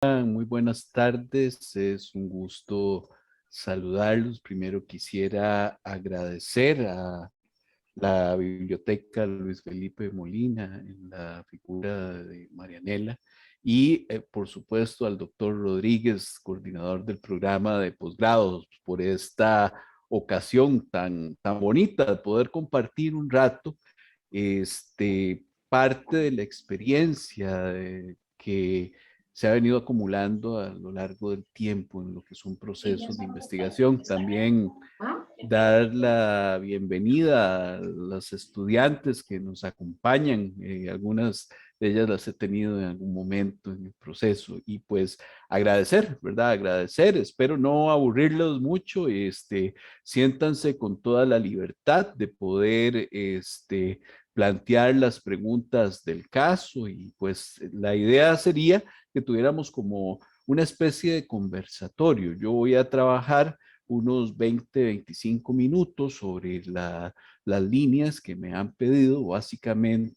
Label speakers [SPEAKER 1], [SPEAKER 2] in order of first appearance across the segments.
[SPEAKER 1] Muy buenas tardes, es un gusto saludarlos. Primero quisiera agradecer a la Biblioteca Luis Felipe Molina en la figura de Marianela y por supuesto al doctor Rodríguez, coordinador del programa de posgrados, por esta ocasión tan bonita de poder compartir un rato parte de la experiencia que se ha venido acumulando a lo largo del tiempo en lo que son procesos de investigación. También dar la bienvenida a los estudiantes que nos acompañan. Algunas de ellas las he tenido en algún momento en el proceso y pues agradecer, ¿verdad? Agradecer. Espero no aburrirlos mucho. Siéntanse con toda la libertad de poder, plantear las preguntas del caso y pues la idea sería que tuviéramos como una especie de conversatorio. Yo voy a trabajar unos 20, 25 minutos sobre las líneas que me han pedido, básicamente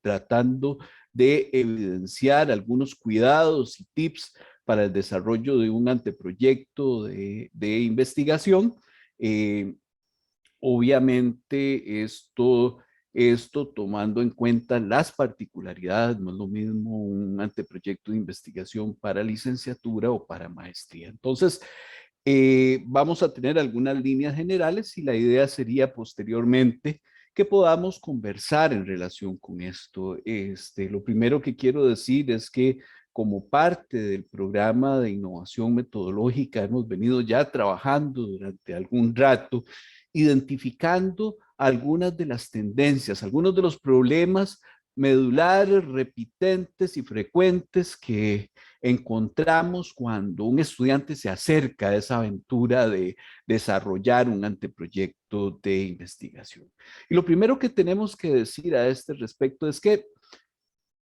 [SPEAKER 1] tratando de evidenciar algunos cuidados y tips para el desarrollo de un anteproyecto de investigación. Eh, Obviamente esto tomando en cuenta las particularidades, no es lo mismo un anteproyecto de investigación para licenciatura o para maestría. Entonces, vamos a tener algunas líneas generales y la idea sería posteriormente que podamos conversar en relación con esto. Lo primero que quiero decir es que como parte del programa de innovación metodológica hemos venido ya trabajando durante algún rato, identificando algunas de las tendencias, algunos de los problemas medulares, repitentes y frecuentes que encontramos cuando un estudiante se acerca a esa aventura de desarrollar un anteproyecto de investigación. Y lo primero que tenemos que decir a este respecto es que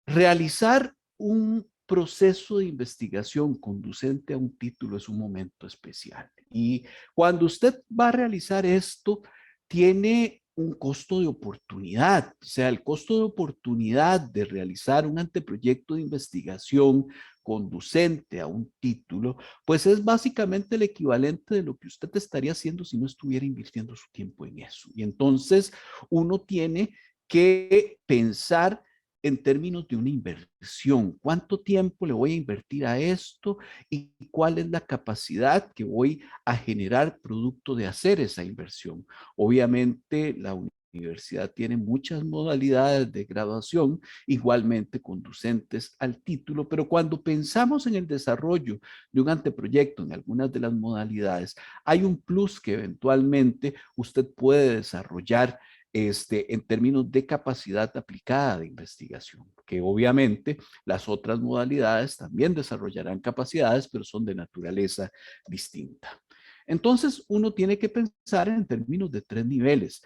[SPEAKER 1] realizar un proceso de investigación conducente a un título es un momento especial. Y cuando usted va a realizar esto, tiene un costo de oportunidad. O sea, el costo de oportunidad de realizar un anteproyecto de investigación conducente a un título, pues es básicamente el equivalente de lo que usted estaría haciendo si no estuviera invirtiendo su tiempo en eso. Y entonces uno tiene que pensar en términos de una inversión. ¿Cuánto tiempo le voy a invertir a esto y cuál es la capacidad que voy a generar producto de hacer esa inversión? Obviamente, la universidad tiene muchas modalidades de graduación, igualmente conducentes al título, pero cuando pensamos en el desarrollo de un anteproyecto en algunas de las modalidades, hay un plus que eventualmente usted puede desarrollar en términos de capacidad aplicada de investigación, que obviamente las otras modalidades también desarrollarán capacidades, pero son de naturaleza distinta. Entonces, uno tiene que pensar en términos de tres niveles.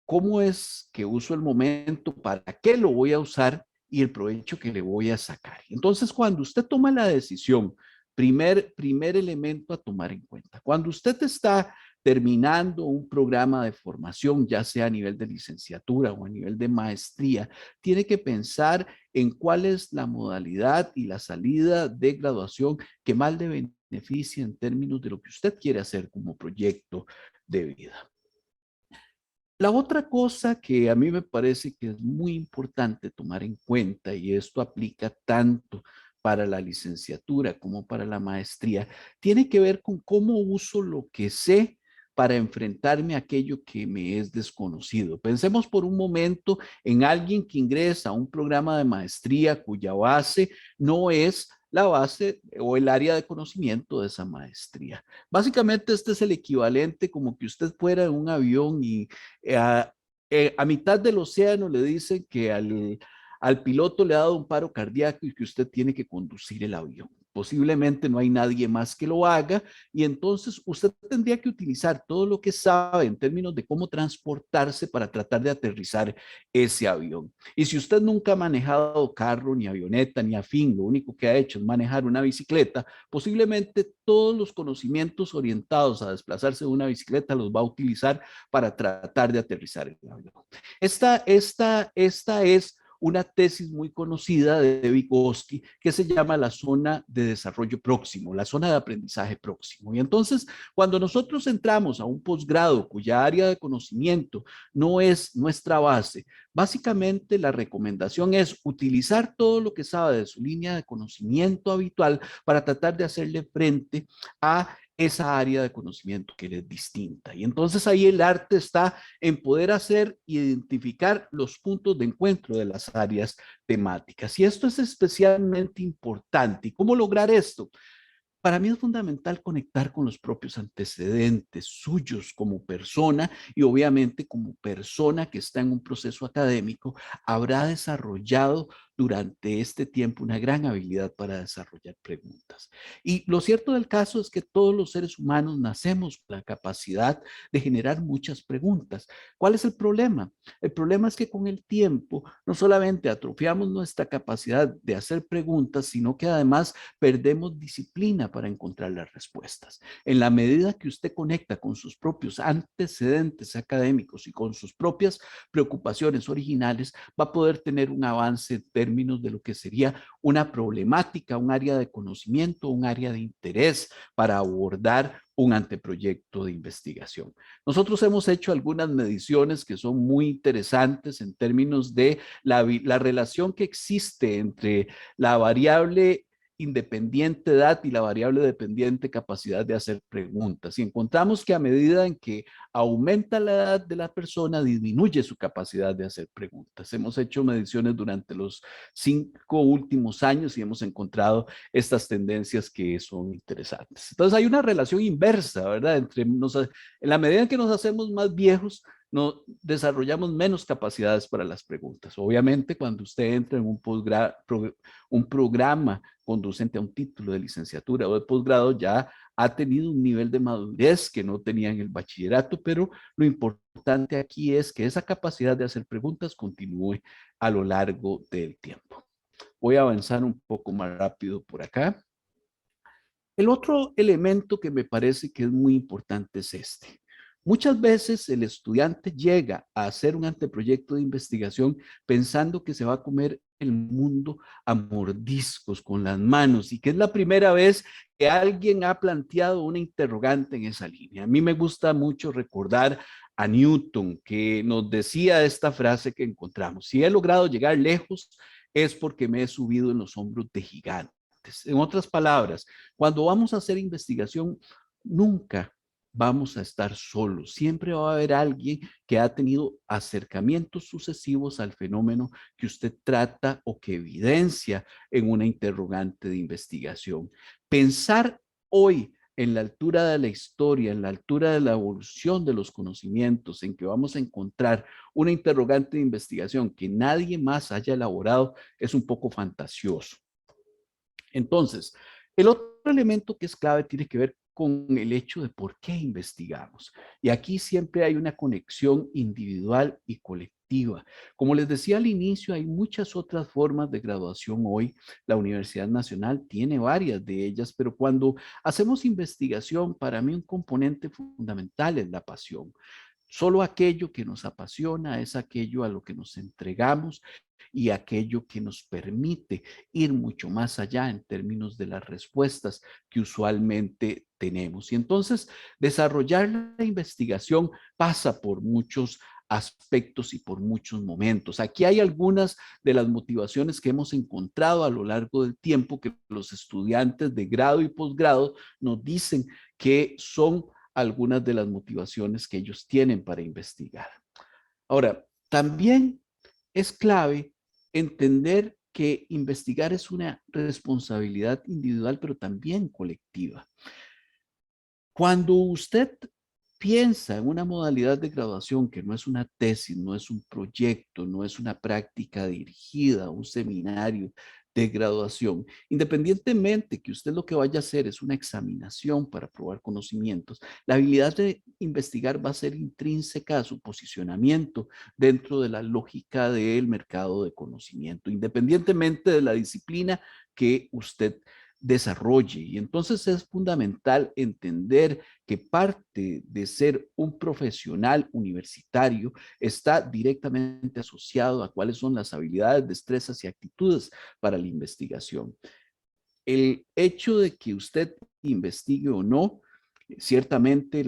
[SPEAKER 1] ¿Cómo es que uso el momento? ¿Para qué lo voy a usar? Y el provecho que le voy a sacar. Entonces, cuando usted toma la decisión, primer elemento a tomar en cuenta, cuando usted está terminando un programa de formación, ya sea a nivel de licenciatura o a nivel de maestría, tiene que pensar en cuál es la modalidad y la salida de graduación que más le beneficia en términos de lo que usted quiere hacer como proyecto de vida. La otra cosa que a mí me parece que es muy importante tomar en cuenta, y esto aplica tanto para la licenciatura como para la maestría, tiene que ver con cómo uso lo que sé para enfrentarme a aquello que me es desconocido. Pensemos por un momento en alguien que ingresa a un programa de maestría cuya base no es la base o el área de conocimiento de esa maestría. Básicamente este es el equivalente como que usted fuera en un avión y a, a mitad del océano le dicen que al piloto le ha dado un paro cardíaco y que usted tiene que conducir el avión. Posiblemente no hay nadie más que lo haga y entonces usted tendría que utilizar todo lo que sabe en términos de cómo transportarse para tratar de aterrizar ese avión. Y si usted nunca ha manejado carro, ni avioneta, ni afín, lo único que ha hecho es manejar una bicicleta, posiblemente todos los conocimientos orientados a desplazarse de una bicicleta los va a utilizar para tratar de aterrizar el avión. Esta es una tesis muy conocida de Vygotsky que se llama la zona de desarrollo próximo, la zona de aprendizaje próximo. Y entonces, cuando nosotros entramos a un posgrado cuya área de conocimiento no es nuestra base, básicamente la recomendación es utilizar todo lo que sabe de su línea de conocimiento habitual para tratar de hacerle frente a esa área de conocimiento que es distinta. Y entonces ahí el arte está en poder hacer, identificar los puntos de encuentro de las áreas temáticas. Y esto es especialmente importante. ¿Y cómo lograr esto? Para mí es fundamental conectar con los propios antecedentes suyos como persona y obviamente como persona que está en un proceso académico, habrá desarrollado durante este tiempo una gran habilidad para desarrollar preguntas. Y lo cierto del caso es que todos los seres humanos nacemos con la capacidad de generar muchas preguntas. ¿Cuál es el problema? El problema es que con el tiempo no solamente atrofiamos nuestra capacidad de hacer preguntas, sino que además perdemos disciplina para encontrar las respuestas. En la medida que usted conecta con sus propios antecedentes académicos y con sus propias preocupaciones originales, va a poder tener un avance en términos de lo que sería una problemática, un área de conocimiento, un área de interés para abordar un anteproyecto de investigación. Nosotros hemos hecho algunas mediciones que son muy interesantes en términos de la relación que existe entre la variable independiente edad y la variable dependiente capacidad de hacer preguntas. Y encontramos que a medida en que aumenta la edad de la persona, disminuye su capacidad de hacer preguntas. Hemos hecho mediciones durante los 5 últimos años y hemos encontrado estas tendencias que son interesantes. Entonces hay una relación inversa, ¿verdad? En la medida en que nos hacemos más viejos, no desarrollamos menos capacidades para las preguntas. Obviamente, cuando usted entra en un programa conducente a un título de licenciatura o de posgrado, ya ha tenido un nivel de madurez que no tenía en el bachillerato, pero lo importante aquí es que esa capacidad de hacer preguntas continúe a lo largo del tiempo. Voy a avanzar un poco más rápido por acá. El otro elemento que me parece que es muy importante es este. Muchas veces el estudiante llega a hacer un anteproyecto de investigación pensando que se va a comer el mundo a mordiscos con las manos y que es la primera vez que alguien ha planteado una interrogante en esa línea. A mí me gusta mucho recordar a Newton, que nos decía esta frase que encontramos: si he logrado llegar lejos es porque me he subido en los hombros de gigantes. En otras palabras, cuando vamos a hacer investigación, nunca vamos a estar solos. Siempre va a haber alguien que ha tenido acercamientos sucesivos al fenómeno que usted trata o que evidencia en una interrogante de investigación. Pensar hoy en la altura de la historia, en la altura de la evolución de los conocimientos, en que vamos a encontrar una interrogante de investigación que nadie más haya elaborado, es un poco fantasioso. Entonces, el otro elemento que es clave tiene que ver con el hecho de por qué investigamos. Y aquí siempre hay una conexión individual y colectiva. Como les decía al inicio, hay muchas otras formas de graduación hoy. La Universidad Nacional tiene varias de ellas, pero cuando hacemos investigación, para mí un componente fundamental es la pasión. Solo aquello que nos apasiona es aquello a lo que nos entregamos y aquello que nos permite ir mucho más allá en términos de las respuestas que usualmente tenemos. Y entonces, desarrollar la investigación pasa por muchos aspectos y por muchos momentos. Aquí hay algunas de las motivaciones que hemos encontrado a lo largo del tiempo que los estudiantes de grado y posgrado nos dicen que son algunas de las motivaciones que ellos tienen para investigar. Ahora, también es clave entender que investigar es una responsabilidad individual, pero también colectiva. Cuando usted piensa en una modalidad de graduación que no es una tesis, no es un proyecto, no es una práctica dirigida, un seminario de graduación, independientemente que usted lo que vaya a hacer es una examinación para probar conocimientos, la habilidad de investigar va a ser intrínseca a su posicionamiento dentro de la lógica del mercado de conocimiento, independientemente de la disciplina que usted desarrolle. Y entonces es fundamental entender que parte de ser un profesional universitario está directamente asociado a cuáles son las habilidades, destrezas y actitudes para la investigación. El hecho de que usted investigue o no, ciertamente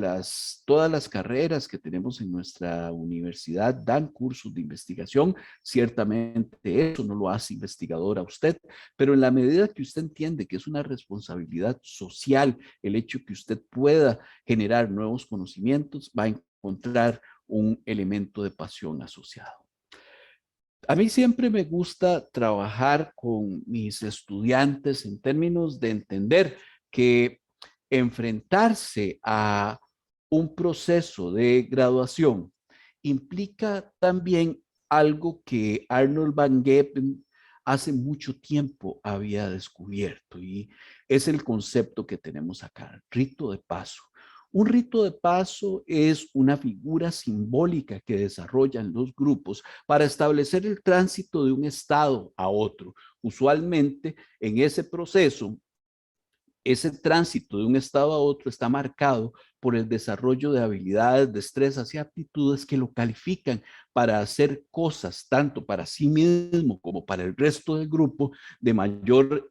[SPEAKER 1] todas las carreras que tenemos en nuestra universidad dan cursos de investigación, ciertamente eso no lo hace investigador a usted, pero en la medida que usted entiende que es una responsabilidad social, el hecho que usted pueda generar nuevos conocimientos, va a encontrar un elemento de pasión asociado. A mí siempre me gusta trabajar con mis estudiantes en términos de entender que enfrentarse a un proceso de graduación implica también algo que Arnold van Geppen hace mucho tiempo había descubierto, y es el concepto que tenemos acá, rito de paso. Un rito de paso es una figura simbólica que desarrollan los grupos para establecer el tránsito de un estado a otro. Usualmente en ese proceso, ese tránsito de un estado a otro está marcado por el desarrollo de habilidades, destrezas y aptitudes que lo califican para hacer cosas tanto para sí mismo como para el resto del grupo de mayor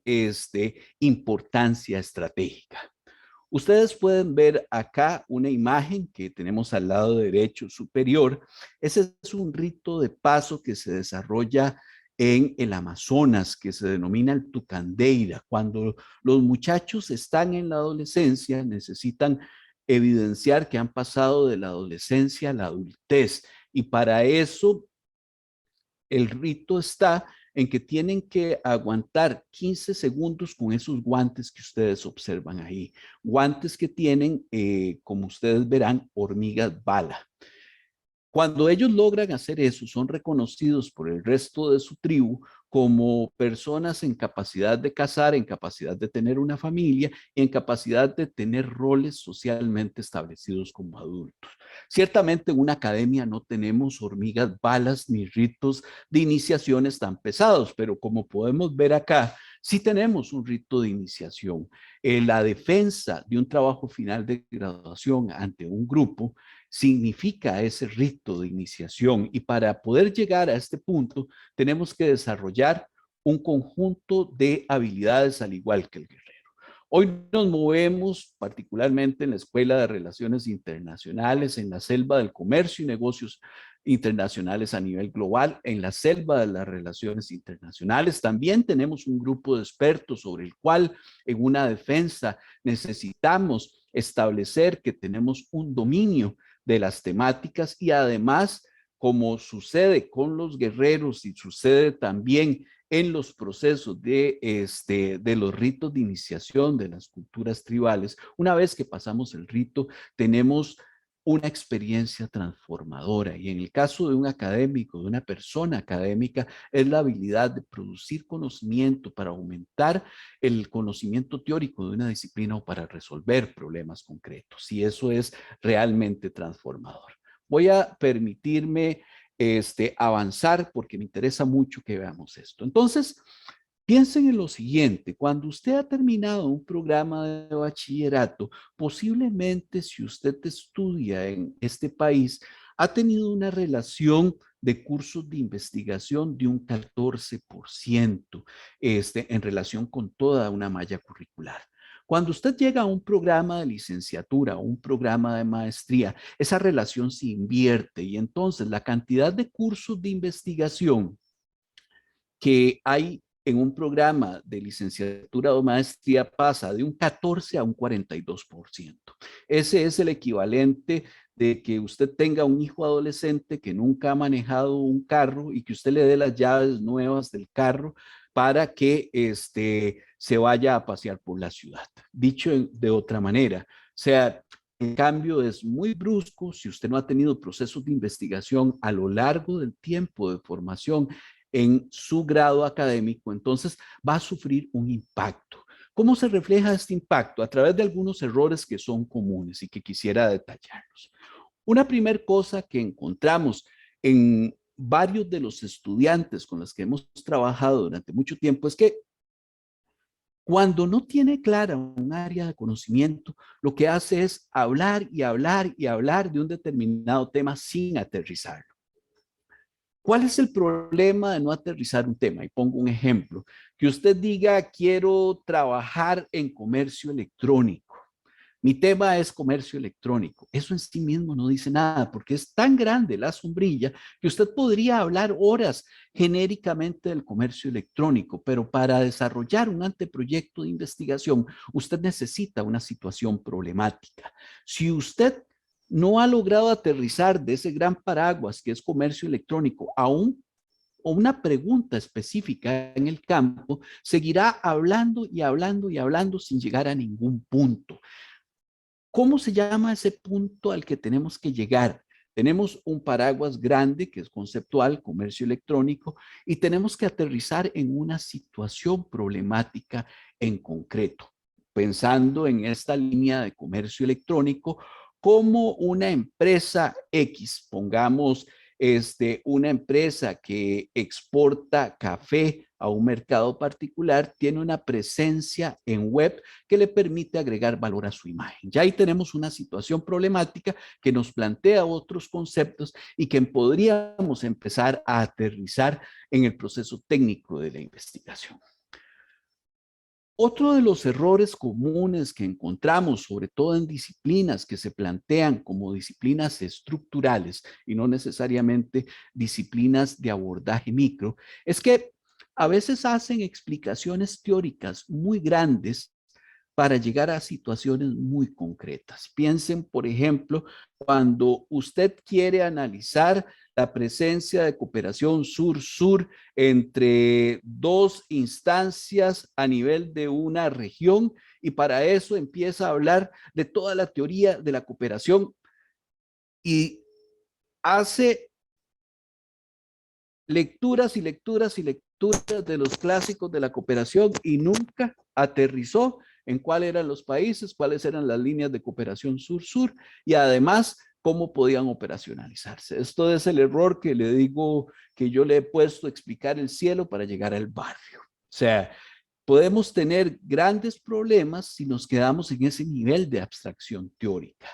[SPEAKER 1] importancia estratégica. Ustedes pueden ver acá una imagen que tenemos al lado derecho superior. Ese es un rito de paso que se desarrolla en el Amazonas, que se denomina el tucandeira. Cuando los muchachos están en la adolescencia, necesitan evidenciar que han pasado de la adolescencia a la adultez. Y para eso el rito está en que tienen que aguantar 15 segundos con esos guantes que ustedes observan ahí. Guantes que tienen, como ustedes verán, hormigas bala. Cuando ellos logran hacer eso, son reconocidos por el resto de su tribu como personas en capacidad de casar, en capacidad de tener una familia, en capacidad de tener roles socialmente establecidos como adultos. Ciertamente en una academia no tenemos hormigas balas ni ritos de iniciaciones tan pesados, pero como podemos ver acá, sí tenemos un rito de iniciación. La defensa de un trabajo final de graduación ante un grupo significa ese rito de iniciación, y para poder llegar a este punto tenemos que desarrollar un conjunto de habilidades al igual que el guerrero. Hoy nos movemos particularmente en la Escuela de Relaciones Internacionales, en la selva del comercio y negocios internacionales a nivel global, en la selva de las relaciones internacionales. También tenemos un grupo de expertos sobre el cual en una defensa necesitamos establecer que tenemos un dominio de las temáticas, y además, como sucede con los guerreros y sucede también en los procesos de los ritos de iniciación de las culturas tribales, una vez que pasamos el rito, tenemos una experiencia transformadora. Y en el caso de un académico, de una persona académica, es la habilidad de producir conocimiento para aumentar el conocimiento teórico de una disciplina o para resolver problemas concretos. Y eso es realmente transformador. Voy a permitirme avanzar porque me interesa mucho que veamos esto. Entonces, piensen en lo siguiente: cuando usted ha terminado un programa de bachillerato, posiblemente si usted estudia en este país, ha tenido una relación de cursos de investigación de un 14% en relación con toda una malla curricular. Cuando usted llega a un programa de licenciatura o un programa de maestría, esa relación se invierte, y entonces la cantidad de cursos de investigación que hay en un programa de licenciatura o maestría pasa de un 14 a un 42%. Ese es el equivalente de que usted tenga un hijo adolescente que nunca ha manejado un carro y que usted le dé las llaves nuevas del carro para que se vaya a pasear por la ciudad. Dicho de otra manera, o sea, en cambio, es muy brusco si usted no ha tenido procesos de investigación a lo largo del tiempo de formación en su grado académico, entonces va a sufrir un impacto. ¿Cómo se refleja este impacto? A través de algunos errores que son comunes y que quisiera detallarlos. Una primera cosa que encontramos en varios de los estudiantes con los que hemos trabajado durante mucho tiempo es que Cuando no tiene clara un área de conocimiento, lo que hace es hablar y hablar y hablar de un determinado tema sin aterrizarlo. ¿Cuál es el problema de no aterrizar un tema? Y pongo un ejemplo. Que usted diga, quiero trabajar en comercio electrónico. Mi tema es comercio electrónico. Eso en sí mismo no dice nada porque es tan grande la sombrilla que usted podría hablar horas genéricamente del comercio electrónico, pero para desarrollar un anteproyecto de investigación, usted necesita una situación problemática. Si usted no ha logrado aterrizar de ese gran paraguas que es comercio electrónico a o una pregunta específica en el campo, seguirá hablando y hablando y hablando sin llegar a ningún punto. ¿Cómo se llama ese punto al que tenemos que llegar? Tenemos un paraguas grande que es conceptual, comercio electrónico, y tenemos que aterrizar en una situación problemática en concreto, pensando en esta línea de comercio electrónico como una empresa X, pongamos una empresa que exporta café a un mercado particular, tiene una presencia en web que le permite agregar valor a su imagen. Ya ahí tenemos una situación problemática que nos plantea otros conceptos y que podríamos empezar a aterrizar en el proceso técnico de la investigación. Otro de los errores comunes que encontramos, sobre todo en disciplinas que se plantean como disciplinas estructurales y no necesariamente disciplinas de abordaje micro, es que a veces hacen explicaciones teóricas muy grandes para llegar a situaciones muy concretas. Piensen, por ejemplo, cuando usted quiere analizar la presencia de cooperación sur-sur entre dos instancias a nivel de una región y para eso empieza a hablar de toda la teoría de la cooperación y hace lecturas y lecturas y lecturas de los clásicos de la cooperación y nunca aterrizó en cuáles eran los países, cuáles eran las líneas de cooperación sur-sur y además cómo podían operacionalizarse. Esto es el error que le digo que yo le he puesto a explicar el cielo para llegar al barrio. O sea, podemos tener grandes problemas si nos quedamos en ese nivel de abstracción teórica.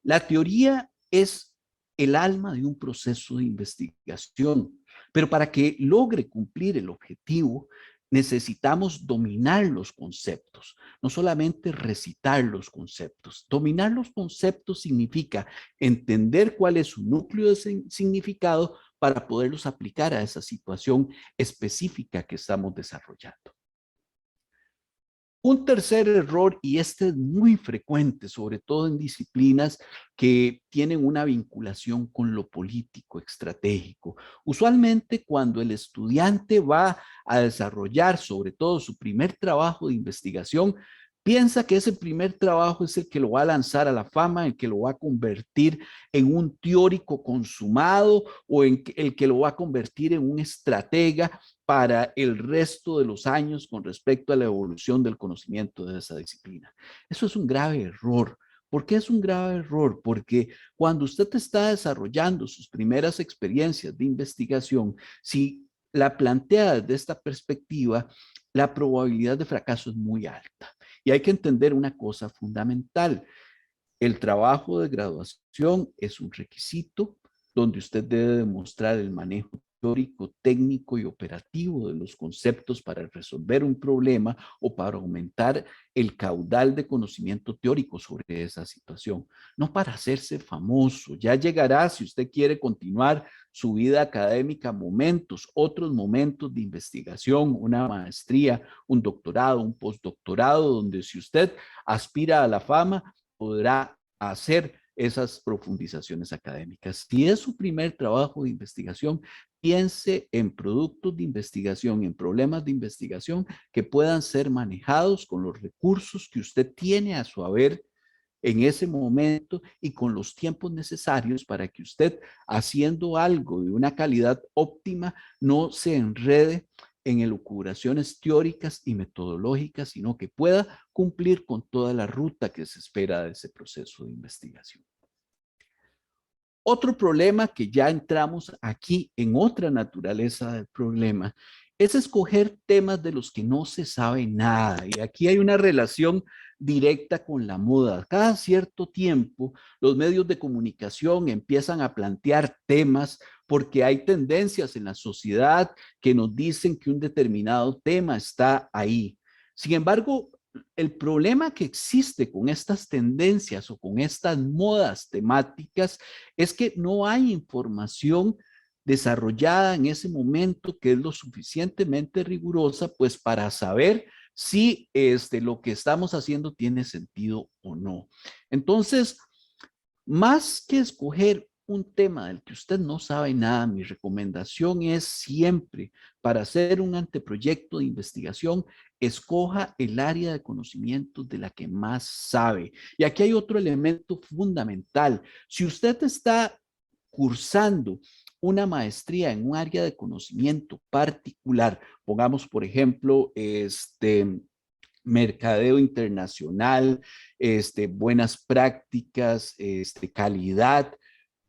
[SPEAKER 1] La teoría es el alma de un proceso de investigación, pero para que logre cumplir el objetivo, necesitamos dominar los conceptos, no solamente recitar los conceptos. Dominar los conceptos significa entender cuál es su núcleo de significado para poderlos aplicar a esa situación específica que estamos desarrollando. Un tercer error, y este es muy frecuente, sobre todo en disciplinas que tienen una vinculación con lo político, estratégico. Usualmente cuando el estudiante va a desarrollar sobre todo su primer trabajo de investigación, piensa que ese primer trabajo es el que lo va a lanzar a la fama, el que lo va a convertir en un teórico consumado o en el que lo va a convertir en un estratega para el resto de los años con respecto a la evolución del conocimiento de esa disciplina. Eso es un grave error. ¿Por qué es un grave error? Porque cuando usted está desarrollando sus primeras experiencias de investigación, si la plantea desde esta perspectiva, la probabilidad de fracaso es muy alta. Y hay que entender una cosa fundamental. El trabajo de graduación es un requisito donde usted debe demostrar el manejo teórico, técnico y operativo de los conceptos para resolver un problema o para aumentar el caudal de conocimiento teórico sobre esa situación, no para hacerse famoso. Ya llegará, si usted quiere continuar su vida académica, momentos, otros momentos de investigación, una maestría, un doctorado, un postdoctorado, donde si usted aspira a la fama, podrá hacer esas profundizaciones académicas. Si es su primer trabajo de investigación, piense en productos de investigación, en problemas de investigación que puedan ser manejados con los recursos que usted tiene a su haber en ese momento y con los tiempos necesarios para que usted, haciendo algo de una calidad óptima, no se enrede en elucubraciones teóricas y metodológicas, sino que pueda cumplir con toda la ruta que se espera de ese proceso de investigación. Otro problema que ya entramos aquí en otra naturaleza del problema es escoger temas de los que no se sabe nada. Y aquí hay una relación directa con la moda. Cada cierto tiempo, los medios de comunicación empiezan a plantear temas porque hay tendencias en la sociedad que nos dicen que un determinado tema está ahí. Sin embargo, el problema que existe con estas tendencias o con estas modas temáticas es que no hay información desarrollada en ese momento que es lo suficientemente rigurosa pues para saber si lo que estamos haciendo tiene sentido o no. Entonces, más que escoger un tema del que usted no sabe nada, mi recomendación es siempre para hacer un anteproyecto de investigación, escoja el área de conocimiento de la que más sabe. Y aquí hay otro elemento fundamental. Si usted está cursando una maestría en un área de conocimiento particular, pongamos por ejemplo, mercadeo internacional, buenas prácticas, calidad.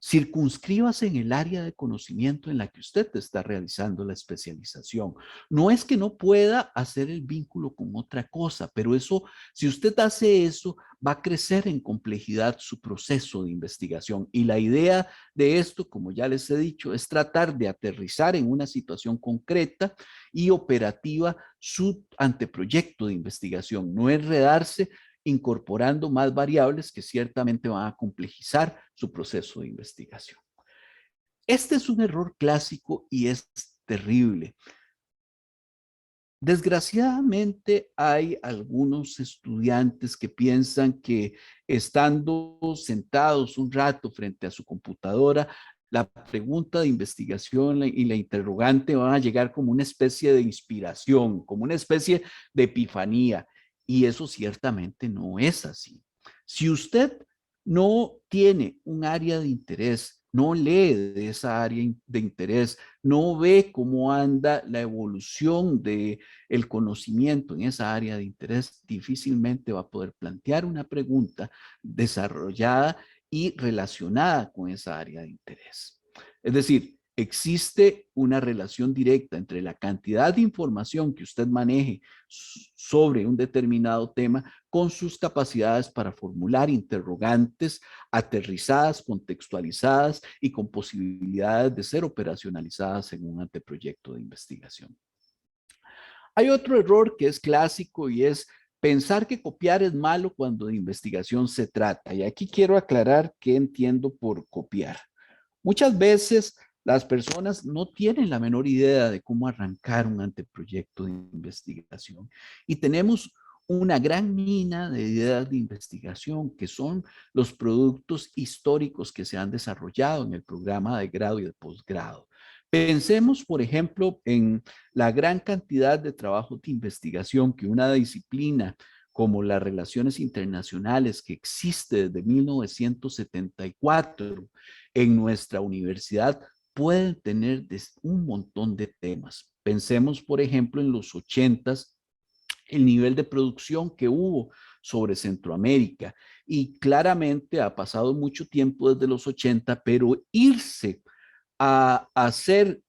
[SPEAKER 1] Circunscríbase en el área de conocimiento en la que usted está realizando la especialización. No es que no pueda hacer el vínculo con otra cosa, pero eso, si usted hace eso, va a crecer en complejidad su proceso de investigación. Y la idea de esto, como ya les he dicho, es tratar de aterrizar en una situación concreta y operativa su anteproyecto de investigación, no enredarse incorporando más variables que ciertamente van a complejizar su proceso de investigación. Este es un error clásico y es terrible. Desgraciadamente hay algunos estudiantes que piensan que estando sentados un rato frente a su computadora, la pregunta de investigación y la interrogante van a llegar como una especie de inspiración, como una especie de epifanía. Y eso ciertamente no es así. Si usted no tiene un área de interés, no lee de esa área de interés, no ve cómo anda la evolución de el conocimiento en esa área de interés, difícilmente va a poder plantear una pregunta desarrollada y relacionada con esa área de interés. Es decir, existe una relación directa entre la cantidad de información que usted maneje sobre un determinado tema con sus capacidades para formular interrogantes aterrizadas, contextualizadas y con posibilidades de ser operacionalizadas en un anteproyecto de investigación. Hay otro error que es clásico y es pensar que copiar es malo cuando de investigación se trata. Y aquí quiero aclarar qué entiendo por copiar. Muchas veces las personas no tienen la menor idea de cómo arrancar un anteproyecto de investigación y tenemos una gran mina de ideas de investigación que son los productos históricos que se han desarrollado en el programa de grado y de posgrado. Pensemos, por ejemplo, en la gran cantidad de trabajo de investigación que una disciplina como las relaciones internacionales que existe desde 1974 en nuestra universidad pueden tener un montón de temas. Pensemos, por ejemplo, en los 80s, el nivel de producción que hubo sobre Centroamérica. Y claramente ha pasado mucho tiempo desde los 80, pero irse a hacer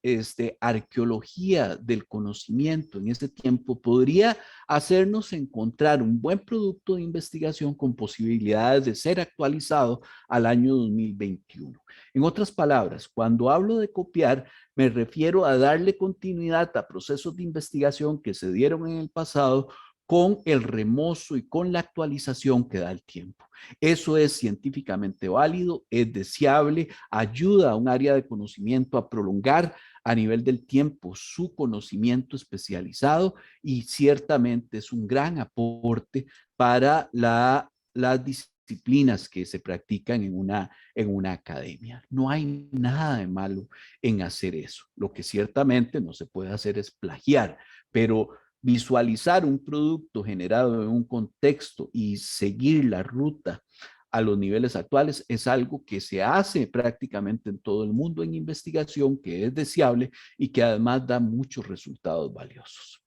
[SPEAKER 1] arqueología del conocimiento en ese tiempo podría hacernos encontrar un buen producto de investigación con posibilidades de ser actualizado al año 2021. En otras palabras, cuando hablo de copiar, me refiero a darle continuidad a procesos de investigación que se dieron en el pasado con el remozo y con la actualización que da el tiempo. Eso es científicamente válido, es deseable, ayuda a un área de conocimiento a prolongar a nivel del tiempo su conocimiento especializado y ciertamente es un gran aporte para las disciplinas que se practican en una academia. No hay nada de malo en hacer eso. Lo que ciertamente no se puede hacer es plagiar, pero visualizar un producto generado en un contexto y seguir la ruta a los niveles actuales es algo que se hace prácticamente en todo el mundo en investigación, que es deseable y que además da muchos resultados valiosos.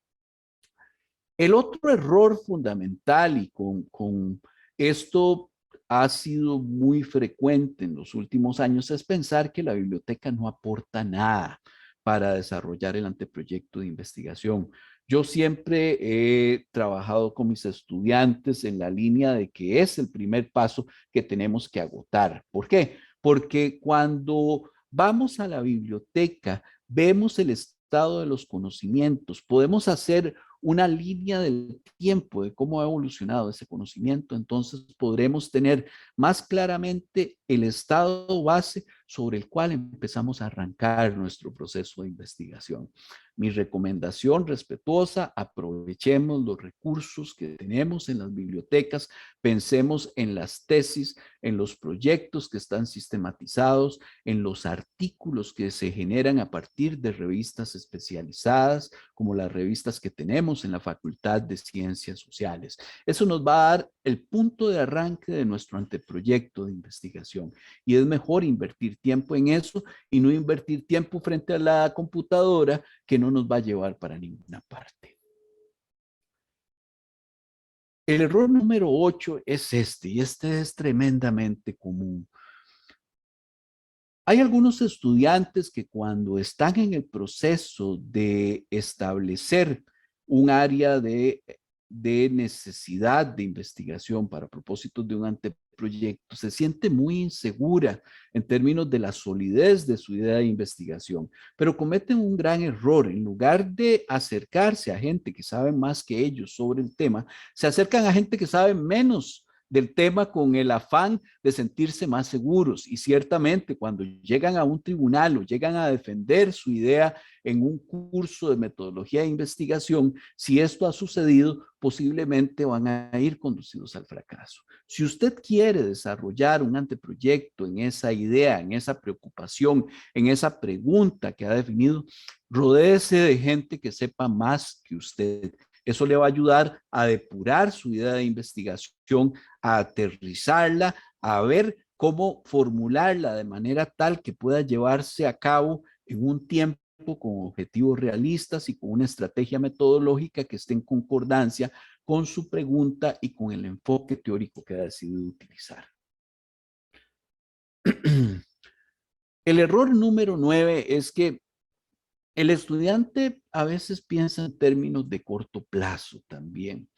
[SPEAKER 1] El otro error fundamental y con esto ha sido muy frecuente en los últimos años es pensar que la biblioteca no aporta nada. para desarrollar el anteproyecto de investigación. Yo siempre he trabajado con mis estudiantes en la línea de que es el primer paso que tenemos que agotar. ¿Por qué? Porque cuando vamos a la biblioteca, vemos el estado de los conocimientos, podemos hacer una línea del tiempo de cómo ha evolucionado ese conocimiento, entonces podremos tener más claramente el estado base sobre el cual empezamos a arrancar nuestro proceso de investigación. Mi recomendación respetuosa, aprovechemos los recursos que tenemos en las bibliotecas, pensemos en las tesis, en los proyectos que están sistematizados, en los artículos que se generan a partir de revistas especializadas, como las revistas que tenemos en la Facultad de Ciencias Sociales. Eso nos va a dar el punto de arranque de nuestro anteproyecto de investigación y es mejor invertir tiempo en eso y no invertir tiempo frente a la computadora que no nos va a llevar para ninguna parte. El error número 8 es este, y este es tremendamente común. Hay algunos estudiantes que cuando están en el proceso de establecer un área de necesidad de investigación para propósitos de un anteproyecto, se siente muy insegura en términos de la solidez de su idea de investigación, pero cometen un gran error. En lugar de acercarse a gente que sabe más que ellos sobre el tema, se acercan a gente que sabe menos del tema con el afán de sentirse más seguros. Y ciertamente cuando llegan a un tribunal o llegan a defender su idea en un curso de metodología de investigación, si esto ha sucedido, posiblemente van a ir conducidos al fracaso. Si usted quiere desarrollar un anteproyecto en esa idea, en esa preocupación, en esa pregunta que ha definido, rodéese de gente que sepa más que usted. Eso le va a ayudar a depurar su idea de investigación, a aterrizarla, a ver cómo formularla de manera tal que pueda llevarse a cabo en un tiempo con objetivos realistas y con una estrategia metodológica que esté en concordancia con su pregunta y con el enfoque teórico que ha decidido utilizar. El error número 9 es que el estudiante a veces piensa en términos de corto plazo también.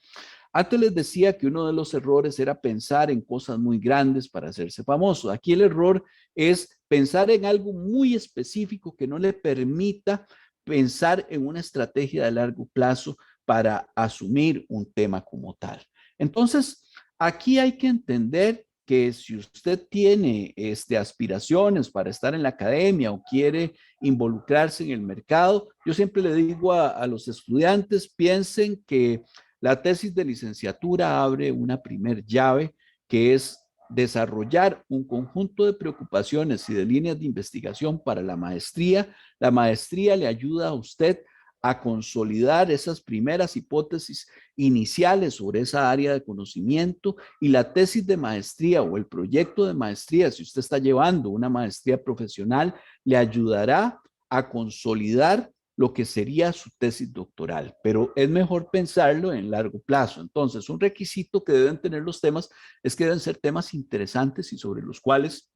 [SPEAKER 1] Antes les decía que uno de los errores era pensar en cosas muy grandes para hacerse famoso. Aquí el error es pensar en algo muy específico que no le permita pensar en una estrategia de largo plazo para asumir un tema como tal. Entonces, aquí hay que entender que si usted tiene aspiraciones para estar en la academia o quiere involucrarse en el mercado, yo siempre le digo a los estudiantes, piensen que la tesis de licenciatura abre una primer llave que es desarrollar un conjunto de preocupaciones y de líneas de investigación para la maestría. La maestría le ayuda a usted a consolidar esas primeras hipótesis iniciales sobre esa área de conocimiento y la tesis de maestría o el proyecto de maestría, si usted está llevando una maestría profesional, le ayudará a consolidar lo que sería su tesis doctoral, pero es mejor pensarlo en largo plazo. Entonces, un requisito que deben tener los temas es que deben ser temas interesantes y sobre los cuales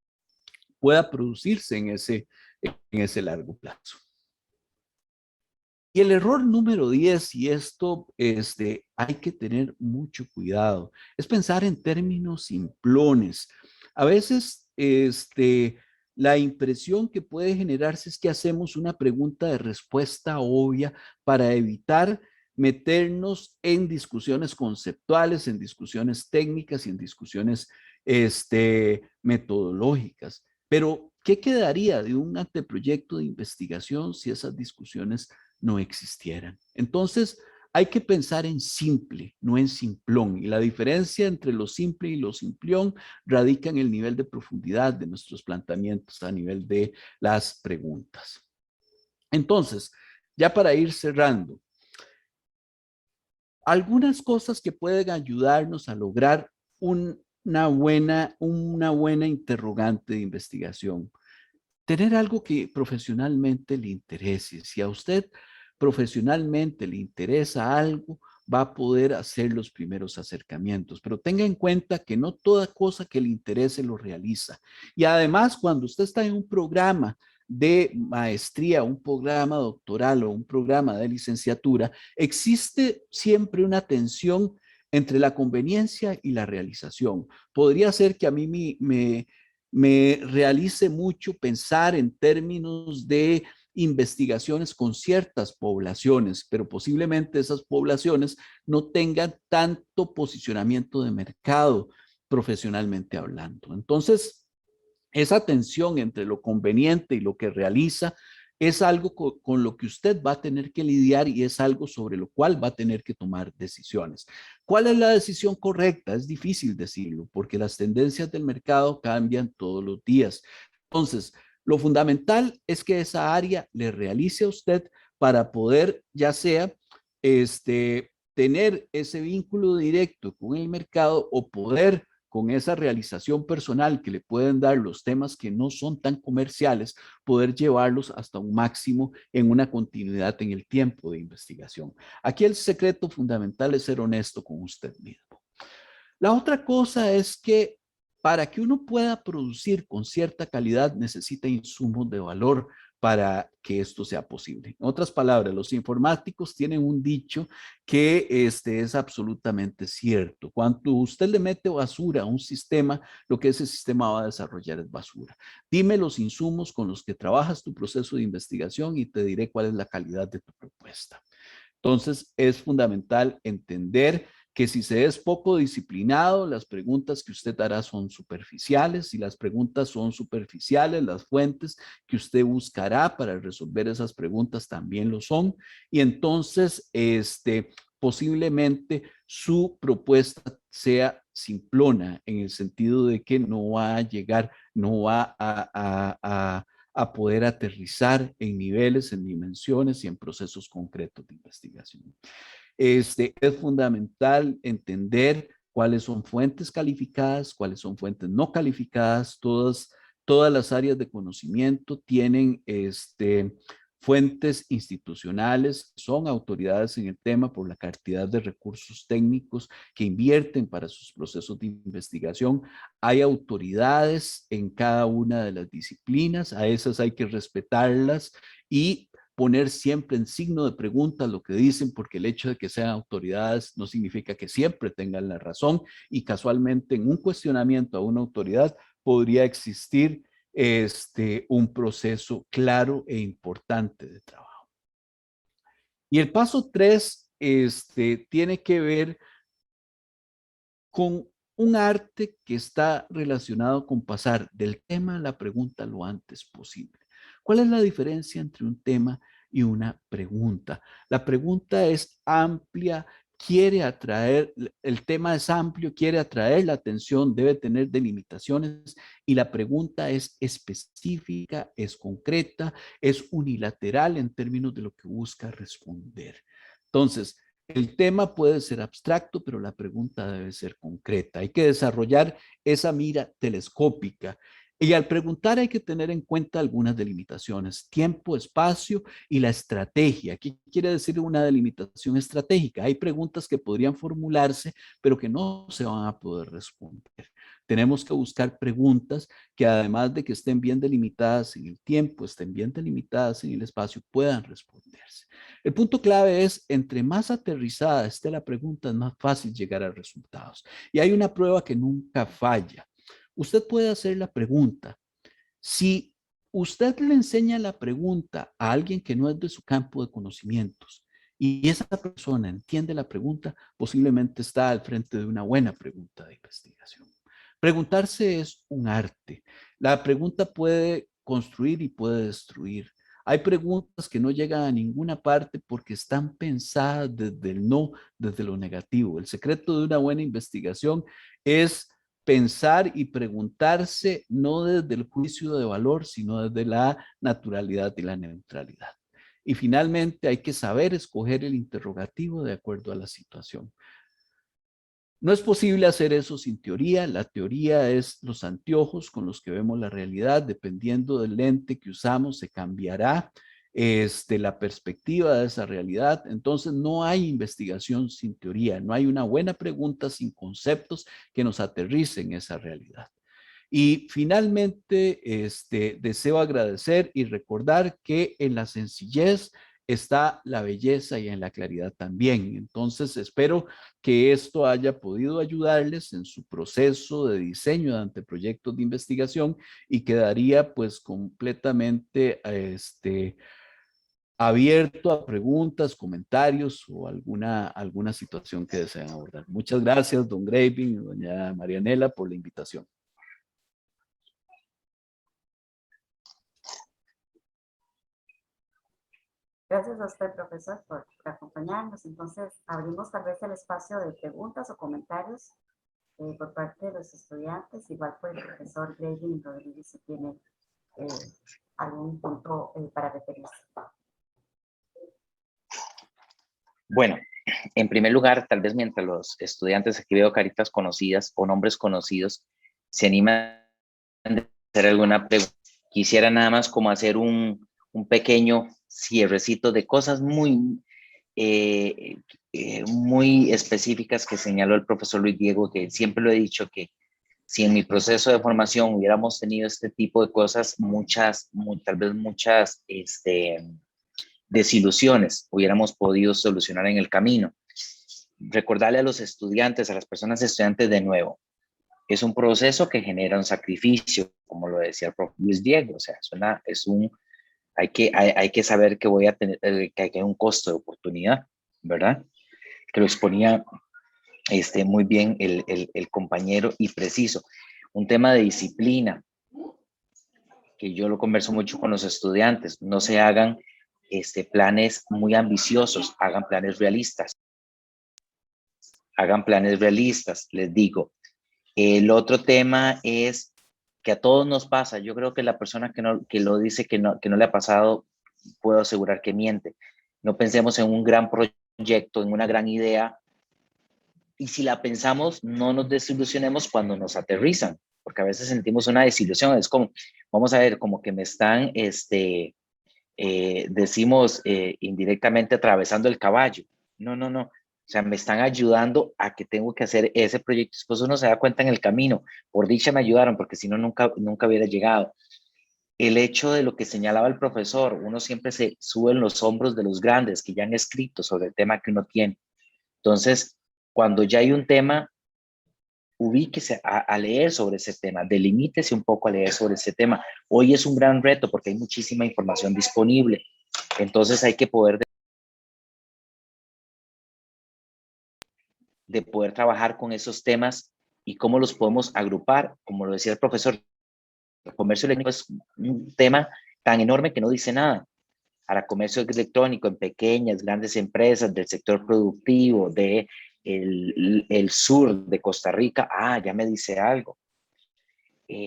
[SPEAKER 1] pueda producirse en ese largo plazo. Y el error número 10, y esto hay que tener mucho cuidado, es pensar en términos simplones. A veces la impresión que puede generarse es que hacemos una pregunta de respuesta obvia para evitar meternos en discusiones conceptuales, en discusiones técnicas y en discusiones metodológicas. Pero, ¿qué quedaría de un anteproyecto de investigación si esas discusiones no existieran? Entonces, hay que pensar en simple, no en simplón. Y la diferencia entre lo simple y lo simplón radica en el nivel de profundidad de nuestros planteamientos a nivel de las preguntas. Entonces, ya para ir cerrando, algunas cosas que pueden ayudarnos a lograr una buena interrogante de investigación. Tener algo que profesionalmente le interese. Si a usted profesionalmente le interesa algo, va a poder hacer los primeros acercamientos, pero tenga en cuenta que no toda cosa que le interese lo realiza. Y además, cuando usted está en un programa de maestría, un programa doctoral o un programa de licenciatura, existe siempre una tensión entre la conveniencia y la realización. Podría ser que a mí me realice mucho pensar en términos de investigaciones con ciertas poblaciones, pero posiblemente esas poblaciones no tengan tanto posicionamiento de mercado profesionalmente hablando. Entonces, esa tensión entre lo conveniente y lo que realiza es algo con lo que usted va a tener que lidiar y es algo sobre lo cual va a tener que tomar decisiones. ¿Cuál es la decisión correcta? Es difícil decirlo porque las tendencias del mercado cambian todos los días. Entonces, lo fundamental es que esa área le realice a usted para poder, ya sea, tener ese vínculo directo con el mercado o poder con esa realización personal que le pueden dar los temas que no son tan comerciales, poder llevarlos hasta un máximo en una continuidad en el tiempo de investigación. Aquí el secreto fundamental es ser honesto con usted mismo. La otra cosa es que para que uno pueda producir con cierta calidad necesita insumos de valor para que esto sea posible. En otras palabras, los informáticos tienen un dicho que es absolutamente cierto. Cuando usted le mete basura a un sistema, lo que ese sistema va a desarrollar es basura. Dime los insumos con los que trabajas tu proceso de investigación y te diré cuál es la calidad de tu propuesta. Entonces, es fundamental entender que si se es poco disciplinado, las preguntas que usted hará son superficiales. Si las preguntas son superficiales, las fuentes que usted buscará para resolver esas preguntas también lo son. Y entonces, posiblemente su propuesta sea simplona en el sentido de que no va a llegar, no va a poder aterrizar en niveles, en dimensiones y en procesos concretos de investigación. Es fundamental entender cuáles son fuentes calificadas, cuáles son fuentes no calificadas. Todas las áreas de conocimiento tienen fuentes institucionales, son autoridades en el tema por la cantidad de recursos técnicos que invierten para sus procesos de investigación. Hay autoridades en cada una de las disciplinas, a esas hay que respetarlas y poner siempre en signo de pregunta lo que dicen, porque el hecho de que sean autoridades no significa que siempre tengan la razón y casualmente en un cuestionamiento a una autoridad podría existir un proceso claro e importante de trabajo. Y el paso 3 tiene que ver con un arte que está relacionado con pasar del tema a la pregunta lo antes posible. ¿Cuál es la diferencia entre un tema y una pregunta? La pregunta es amplia, quiere atraer, el tema es amplio, quiere atraer la atención, debe tener delimitaciones y la pregunta es específica, es concreta, es unilateral en términos de lo que busca responder. Entonces, el tema puede ser abstracto, pero la pregunta debe ser concreta. Hay que desarrollar esa mira telescópica. Y al preguntar hay que tener en cuenta algunas delimitaciones, tiempo, espacio y la estrategia. ¿Qué quiere decir una delimitación estratégica? Hay preguntas que podrían formularse, pero que no se van a poder responder. Tenemos que buscar preguntas que además de que estén bien delimitadas en el tiempo, estén bien delimitadas en el espacio, puedan responderse. El punto clave es, entre más aterrizada esté la pregunta, es más fácil llegar a resultados. Y hay una prueba que nunca falla. Usted puede hacer la pregunta. Si usted le enseña la pregunta a alguien que no es de su campo de conocimientos y esa persona entiende la pregunta, posiblemente está al frente de una buena pregunta de investigación. Preguntarse es un arte. La pregunta puede construir y puede destruir. Hay preguntas que no llegan a ninguna parte porque están pensadas desde el no, desde lo negativo. El secreto de una buena investigación es pensar y preguntarse no desde el juicio de valor, sino desde la naturalidad y la neutralidad. Y finalmente hay que saber escoger el interrogativo de acuerdo a la situación. No es posible hacer eso sin teoría. La teoría es los anteojos con los que vemos la realidad. Dependiendo del lente que usamos, se cambiará la perspectiva de esa realidad. Entonces, no hay investigación sin teoría. No hay una buena pregunta sin conceptos que nos aterricen esa realidad. Y finalmente, deseo agradecer y recordar que en la sencillez está la belleza y en la claridad también. Entonces, espero que esto haya podido ayudarles en su proceso de diseño de anteproyectos de investigación y quedaría pues completamente abierto a preguntas, comentarios o alguna situación que deseen abordar. Muchas gracias, don Graving y doña Marianela, por la invitación.
[SPEAKER 2] Gracias a usted, profesor, por acompañarnos. Entonces, abrimos tal vez el espacio de preguntas o comentarios por parte de los estudiantes. Igual por el profesor Graving Rodríguez, si tiene eh, algún punto para referirse.
[SPEAKER 3] Bueno, en primer lugar, tal vez mientras los estudiantes, aquí veo caritas conocidas o nombres conocidos, se animan a hacer alguna pregunta. Quisiera nada más como hacer un pequeño cierrecito de cosas muy específicas que señaló el profesor Luis Diego, que siempre lo he dicho que si en mi proceso de formación hubiéramos tenido este tipo de cosas, tal vez muchas desilusiones hubiéramos podido solucionar en el camino. Recordarle a los estudiantes, a las personas estudiantes de nuevo, es un proceso que genera un sacrificio, como lo decía el profe Luis Diego, o sea, hay que saber que voy a tener, que hay un costo de oportunidad, ¿verdad? Que lo exponía muy bien el compañero y preciso. Un tema de disciplina, que yo lo converso mucho con los estudiantes, no se hagan planes muy ambiciosos, hagan planes realistas. Hagan planes realistas, les digo. El otro tema es que a todos nos pasa. Yo creo que la persona que lo dice que no le ha pasado, puedo asegurar que miente. No pensemos en un gran proyecto, en una gran idea, y si la pensamos, no nos desilusionemos cuando nos aterrizan, porque a veces sentimos una desilusión. Es como, vamos a ver, como que me están, decimos indirectamente, atravesando el caballo. No, no, no. O sea, me están ayudando a que tengo que hacer ese proyecto. Después uno se da cuenta en el camino. Por dicha me ayudaron, porque si no, nunca hubiera llegado. El hecho de lo que señalaba el profesor, uno siempre se sube en los hombros de los grandes que ya han escrito sobre el tema que uno tiene. Entonces, cuando ya hay un tema, ubíquese a leer sobre ese tema, delimítese un poco a leer sobre ese tema. Hoy es un gran reto porque hay muchísima información disponible. Entonces hay que poder de poder trabajar con esos temas y cómo los podemos agrupar. Como lo decía el profesor, el comercio electrónico es un tema tan enorme que no dice nada. Para comercio electrónico en pequeñas, grandes empresas del sector productivo, de el sur de Costa Rica, ya me dice algo.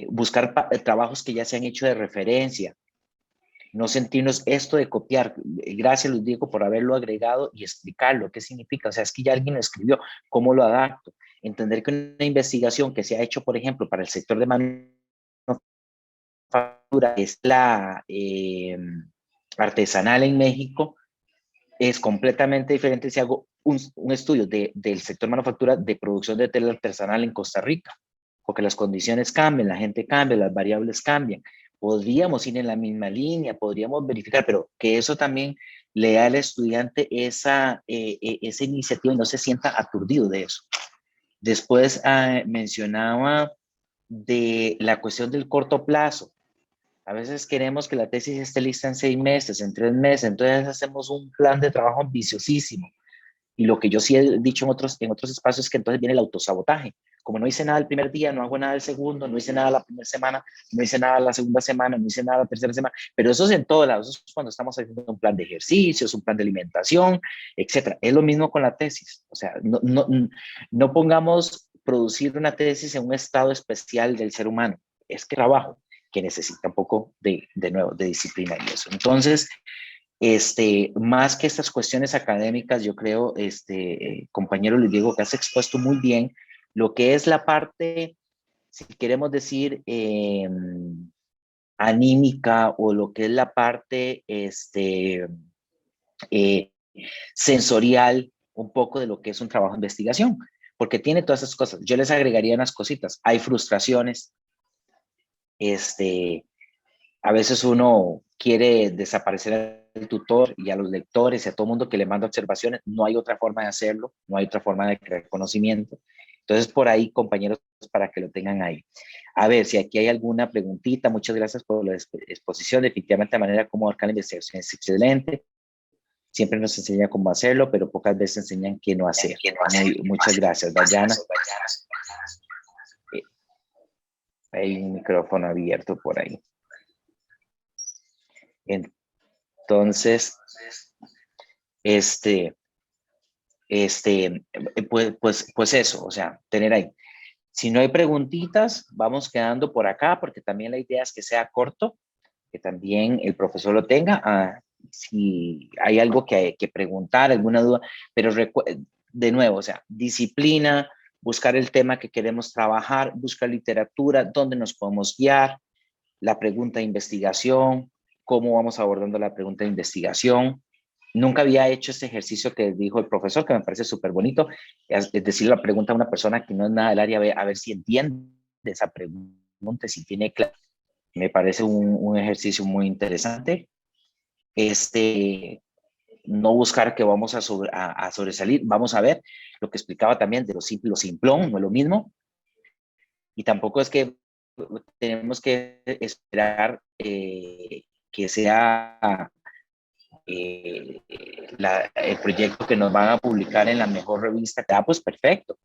[SPEAKER 3] Buscar trabajos que ya se han hecho de referencia, no sentirnos esto de copiar. Gracias, Luis Diego, por haberlo agregado y explicarlo, qué significa. O sea, es que ya alguien lo escribió, ¿cómo lo adapto? Entender que una investigación que se ha hecho, por ejemplo, para el sector de manufactura, es la artesanal en México, es completamente diferente si hago un estudio del sector manufactura de producción de tela artesanal en Costa Rica, porque las condiciones cambian, la gente cambia, las variables cambian. Podríamos ir en la misma línea, podríamos verificar, pero que eso también le da al estudiante esa iniciativa y no se sienta aturdido de eso. Después mencionaba de la cuestión del corto plazo. A veces queremos que la tesis esté lista en 6 meses, en 3 meses, entonces hacemos un plan de trabajo ambiciosísimo. Y lo que yo sí he dicho en otros espacios es que entonces viene el autosabotaje. Como no hice nada el primer día, no hago nada el segundo, no hice nada la primera semana, no hice nada la segunda semana, no hice nada la tercera semana. Pero eso es en todos lados. Eso es cuando estamos haciendo un plan de ejercicios, un plan de alimentación, etcétera. Es lo mismo con la tesis. O sea, no pongamos producir una tesis en un estado especial del ser humano. Es que trabajo que necesita un poco de nuevo, de disciplina y eso. Entonces, más que estas cuestiones académicas, yo creo, compañero Luis Diego, que has expuesto muy bien lo que es la parte, si queremos decir, anímica o lo que es la parte eh, sensorial, un poco de lo que es un trabajo de investigación, porque tiene todas esas cosas. Yo les agregaría unas cositas. Hay frustraciones, A veces uno quiere desaparecer al tutor y a los lectores y a todo el mundo que le manda observaciones. No hay otra forma de hacerlo, no hay otra forma de crear conocimiento. Entonces, por ahí, compañeros, para que lo tengan ahí. A ver si aquí hay alguna preguntita. Muchas gracias por la exposición. Definitivamente la manera como abarcar la investigación es excelente. Siempre nos enseña cómo hacerlo, pero pocas veces enseñan qué no hacer. Muchas gracias, Dayana. Hay un micrófono abierto por ahí. Entonces, pues eso, o sea, tener ahí. Si no hay preguntitas, vamos quedando por acá, porque también la idea es que sea corto, que también el profesor lo tenga. Si hay algo que preguntar, alguna duda, pero de nuevo, o sea, disciplina, buscar el tema que queremos trabajar, buscar literatura, dónde nos podemos guiar, la pregunta de investigación, cómo vamos abordando la pregunta de investigación. Nunca había hecho este ejercicio que dijo el profesor, que me parece súper bonito, es decir, la pregunta a una persona que no es nada del área, a ver si entiende esa pregunta, si tiene claro. Me parece un ejercicio muy interesante. No buscar que vamos a sobresalir, vamos a ver lo que explicaba también de lo simplón, no es lo mismo, y tampoco es que tenemos que esperar que sea el proyecto que nos van a publicar en la mejor revista. Pues perfecto,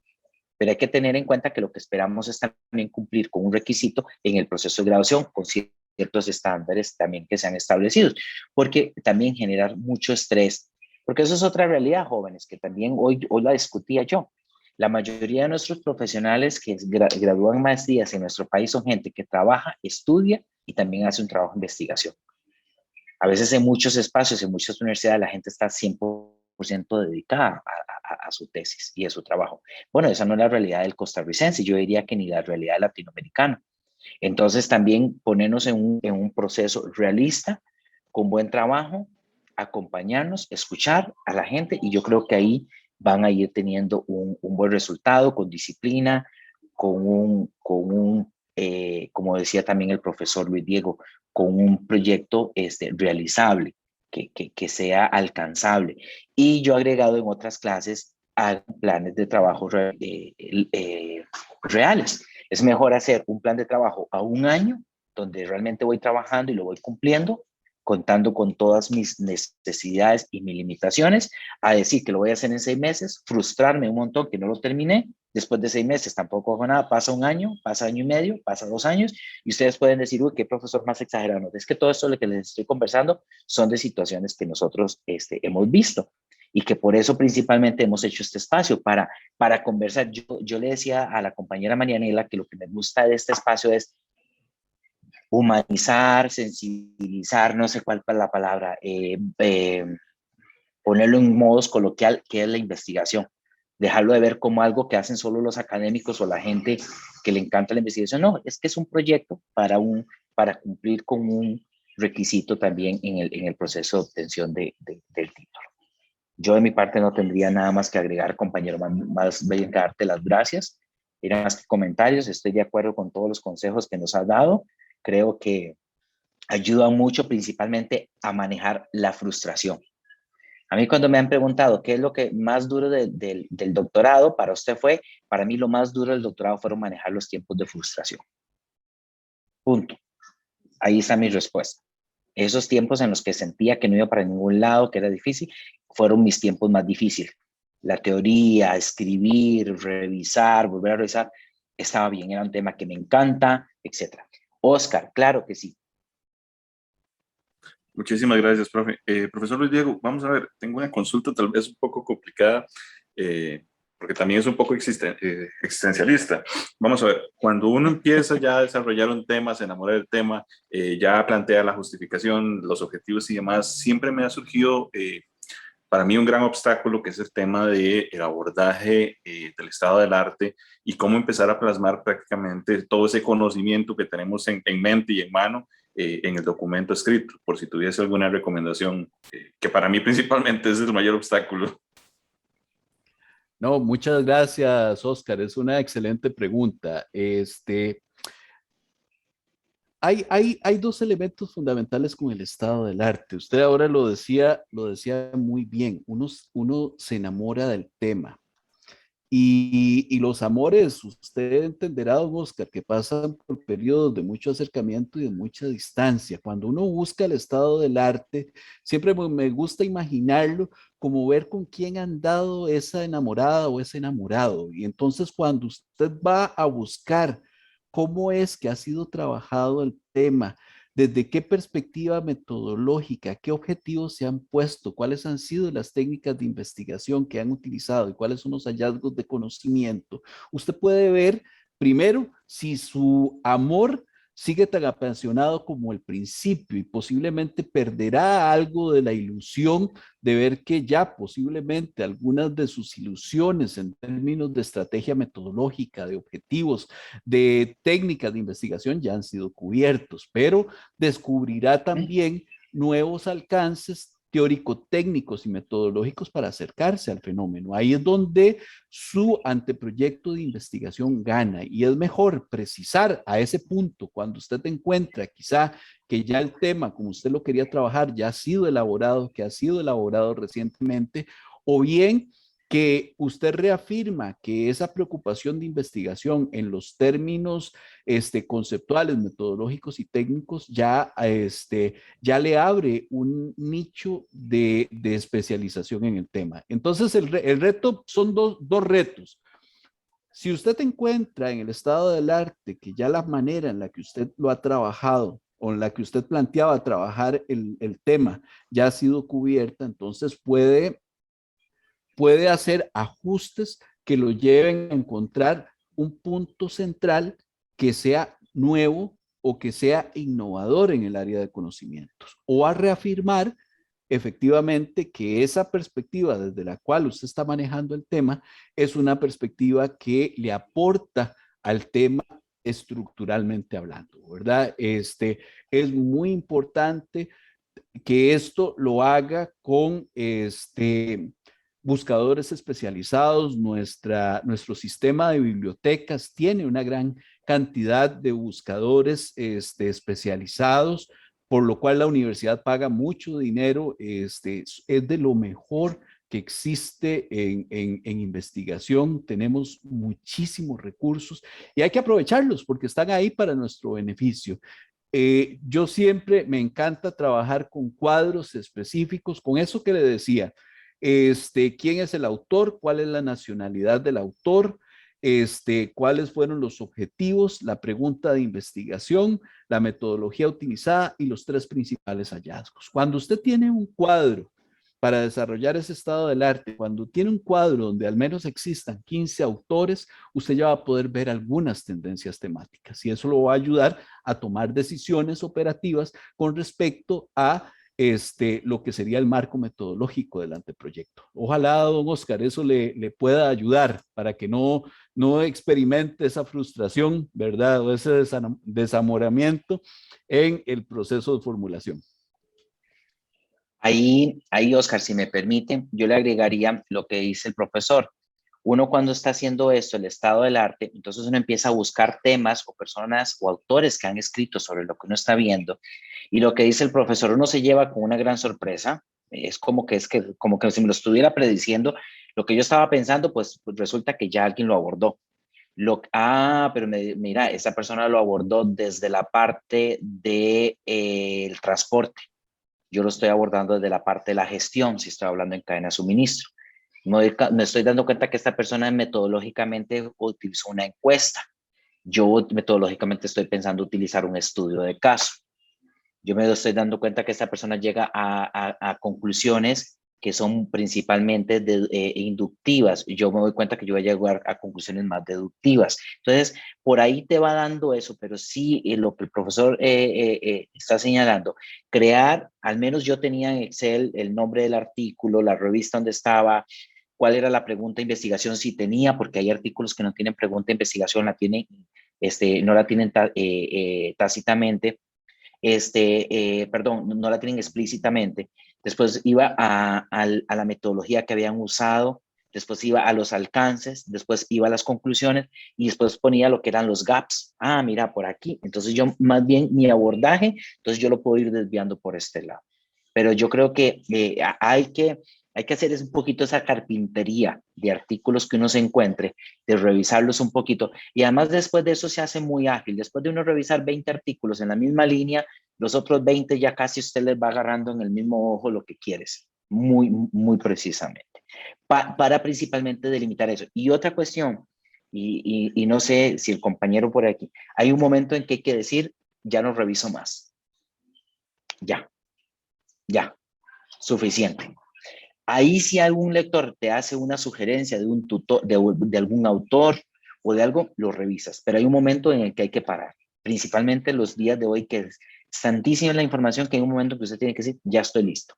[SPEAKER 3] pero hay que tener en cuenta que lo que esperamos es también cumplir con un requisito en el proceso de graduación, con ciertos estándares también que sean establecidos, porque también generar mucho estrés, porque eso es otra realidad, jóvenes, que también hoy la discutía yo. La mayoría de nuestros profesionales que gradúan maestrías en nuestro país son gente que trabaja, estudia y también hace un trabajo de investigación. A veces en muchos espacios, en muchas universidades, la gente está 100% dedicada a su tesis y a su trabajo. Bueno, esa no es la realidad del costarricense, yo diría que ni la realidad del latinoamericano. Entonces también ponernos en un proceso realista, con buen trabajo, acompañarnos, escuchar a la gente, y yo creo que ahí van a ir teniendo un buen resultado, con disciplina, como decía también el profesor Luis Diego, con un proyecto realizable, que sea alcanzable. Y yo he agregado en otras clases a planes de trabajo reales. Es mejor hacer un plan de trabajo a un año, donde realmente voy trabajando y lo voy cumpliendo, contando con todas mis necesidades y mis limitaciones, a decir que lo voy a hacer en 6 meses, frustrarme un montón que no lo terminé, después de 6 meses tampoco hago nada, pasa un año, pasa año y medio, pasa 2 años, y ustedes pueden decir, uy, qué profesor más exagerado. No, es que todo esto de lo que les estoy conversando son de situaciones que nosotros hemos visto, y que por eso principalmente hemos hecho este espacio para conversar. Yo le decía a la compañera Marianela que lo que me gusta de este espacio es humanizar, sensibilizar, no sé cuál es la palabra, ponerlo en modos coloquial, que es la investigación. Dejarlo de ver como algo que hacen solo los académicos o la gente que le encanta la investigación. No, es que es un proyecto para cumplir con un requisito también en el proceso de obtención del título. Yo de mi parte no tendría nada más que agregar, compañero, más bien que darte las gracias. Eran más que comentarios, estoy de acuerdo con todos los consejos que nos has dado. Creo que ayuda mucho principalmente a manejar la frustración. A mí cuando me han preguntado qué es lo que más duro del doctorado para usted fue, para mí lo más duro del doctorado fueron manejar los tiempos de frustración. Punto. Ahí está mi respuesta. Esos tiempos en los que sentía que no iba para ningún lado, que era difícil, fueron mis tiempos más difíciles. La teoría, escribir, revisar, volver a revisar, estaba bien, era un tema que me encanta, etc. Oscar, claro que sí.
[SPEAKER 4] Muchísimas gracias, profe. Profesor Luis Diego, vamos a ver, tengo una consulta tal vez un poco complicada, porque también es un poco existencialista. Vamos a ver, cuando uno empieza ya a desarrollar un tema, se enamora del tema, ya plantea la justificación, los objetivos y demás, siempre me ha surgido para mí un gran obstáculo, que es el tema del abordaje del estado del arte y cómo empezar a plasmar prácticamente todo ese conocimiento que tenemos en mente y en mano en el documento escrito, por si tuviese alguna recomendación, que para mí principalmente es el mayor obstáculo.
[SPEAKER 1] No, muchas gracias, Oscar. Es una excelente pregunta. hay dos elementos fundamentales con el estado del arte. Usted ahora lo decía muy bien. Uno se enamora del tema. Y los amores, usted entenderá, don Oscar, que pasan por periodos de mucho acercamiento y de mucha distancia. Cuando uno busca el estado del arte, siempre me gusta imaginarlo como ver con quién ha andado esa enamorada o ese enamorado. Y entonces cuando usted va a buscar cómo es que ha sido trabajado el tema, desde qué perspectiva metodológica, qué objetivos se han puesto, cuáles han sido las técnicas de investigación que han utilizado y cuáles son los hallazgos de conocimiento. Usted puede ver primero si su amor sigue tan apasionado como el principio y posiblemente perderá algo de la ilusión de ver que ya posiblemente algunas de sus ilusiones en términos de estrategia metodológica, de objetivos, de técnicas de investigación ya han sido cubiertos, pero descubrirá también nuevos alcances teórico-técnicos y metodológicos para acercarse al fenómeno. Ahí es donde su anteproyecto de investigación gana y es mejor precisar a ese punto cuando usted encuentra quizá que ya el tema, como usted lo quería trabajar, ya ha sido elaborado, que ha sido elaborado recientemente, o bien que usted reafirma que esa preocupación de investigación en los términos conceptuales, metodológicos y técnicos ya le abre un nicho de especialización en el tema. Entonces, el reto son dos retos. Si usted encuentra en el estado del arte que ya la manera en la que usted lo ha trabajado o en la que usted planteaba trabajar el tema ya ha sido cubierta, entonces puede hacer ajustes que lo lleven a encontrar un punto central que sea nuevo o que sea innovador en el área de conocimientos, o a reafirmar efectivamente que esa perspectiva desde la cual usted está manejando el tema es una perspectiva que le aporta al tema estructuralmente hablando, ¿verdad? Es muy importante que esto lo haga con buscadores especializados. Nuestro sistema de bibliotecas tiene una gran cantidad de buscadores especializados, por lo cual la universidad paga mucho dinero. Es de lo mejor que existe en investigación. Tenemos muchísimos recursos y hay que aprovecharlos porque están ahí para nuestro beneficio. Yo siempre me encanta trabajar con cuadros específicos, con eso que le decía, quién es el autor, cuál es la nacionalidad del autor, cuáles fueron los objetivos, la pregunta de investigación, la metodología utilizada y los tres principales hallazgos. Cuando usted tiene un cuadro para desarrollar ese estado del arte, cuando tiene un cuadro donde al menos existan 15 autores, usted ya va a poder ver algunas tendencias temáticas y eso lo va a ayudar a tomar decisiones operativas con respecto a lo que sería el marco metodológico del anteproyecto. Ojalá, don Oscar, eso le pueda ayudar para que no experimente esa frustración, ¿verdad? O ese desamoramiento en el proceso de formulación.
[SPEAKER 3] Ahí, Oscar, si me permite, yo le agregaría lo que dice el profesor. Uno cuando está haciendo esto, el estado del arte, entonces uno empieza a buscar temas o personas o autores que han escrito sobre lo que uno está viendo. Y lo que dice el profesor, uno se lleva con una gran sorpresa. Es como que si me lo estuviera prediciendo, lo que yo estaba pensando, pues resulta que ya alguien lo abordó. Pero mira, esa persona lo abordó desde la parte del transporte. Yo lo estoy abordando desde la parte de la gestión, si estoy hablando en cadena de suministro. Me estoy dando cuenta que esta persona metodológicamente utilizó una encuesta. Yo metodológicamente estoy pensando utilizar un estudio de caso. Yo me estoy dando cuenta que esta persona llega a conclusiones que son principalmente inductivas. Yo me doy cuenta que yo voy a llegar a conclusiones más deductivas. Entonces, por ahí te va dando eso, pero sí lo que el profesor está señalando, crear, al menos yo tenía en Excel el nombre del artículo, la revista donde estaba, cuál era la pregunta de investigación, si tenía, porque hay artículos que no tienen pregunta de investigación, no la tienen tácitamente. No la tienen explícitamente. Después iba a la metodología que habían usado, después iba a los alcances, después iba a las conclusiones y después ponía lo que eran los gaps. Ah, mira, por aquí. Entonces yo más bien mi abordaje, entonces yo lo puedo ir desviando por este lado. Pero yo creo que hay que hacer un poquito esa carpintería de artículos que uno se encuentre, de revisarlos un poquito. Y además después de eso se hace muy ágil. Después de uno revisar 20 artículos en la misma línea, los otros 20 ya casi usted les va agarrando en el mismo ojo lo que quieres, muy, muy precisamente. Para principalmente delimitar eso. Y otra cuestión, y no sé si el compañero por aquí, hay un momento en que hay que decir, ya no reviso más. Ya, suficiente. Ahí si algún lector te hace una sugerencia de un tutor, de algún autor o de algo, lo revisas. Pero hay un momento en el que hay que parar. Principalmente los días de hoy que es tantísima la información que hay un momento que usted tiene que decir, ya estoy listo.